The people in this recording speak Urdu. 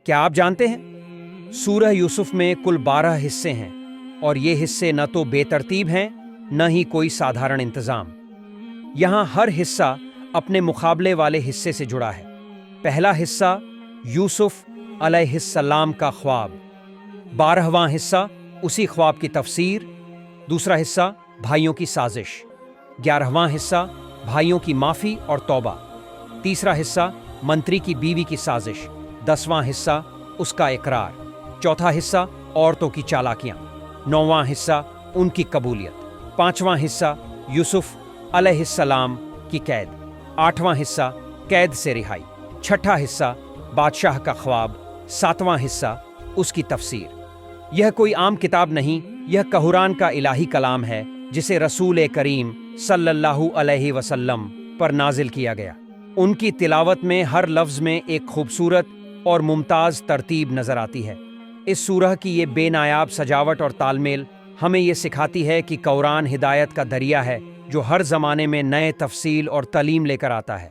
کیا آپ جانتے ہیں سورہ یوسف میں کل 12 حصے ہیں، اور یہ حصے نہ تو بے ترتیب ہیں نہ ہی کوئی سادھارن انتظام۔ یہاں ہر حصہ اپنے مقابلے والے حصے سے جڑا ہے۔ پہلا حصہ یوسف علیہ السلام کا خواب، 12واں حصہ اسی خواب کی تفسیر، دوسرا حصہ بھائیوں کی سازش، 11واں حصہ بھائیوں کی معافی اور توبہ، تیسرا حصہ منتری کی بیوی کی سازش، 10واں حصہ اس کا اقرار، چوتھا حصہ عورتوں کی چالاکیاں، 9واں حصہ ان کی قبولیت، 5واں حصہ یوسف علیہ السلام کی قید، 8واں حصہ قید سے رہائی، 6واں حصہ بادشاہ کا خواب، 7واں حصہ اس کی تفسیر۔ یہ کوئی عام کتاب نہیں، یہ قرآن کا الہی کلام ہے جسے رسول کریم صلی اللہ علیہ وسلم پر نازل کیا گیا۔ ان کی تلاوت میں ہر لفظ میں ایک خوبصورت اور ممتاز ترتیب نظر آتی ہے۔ اس سورہ کی یہ بے نایاب سجاوٹ اور تال میل ہمیں یہ سکھاتی ہے کہ قرآن ہدایت کا دریا ہے جو ہر زمانے میں نئے تفصیل اور تعلیم لے کر آتا ہے۔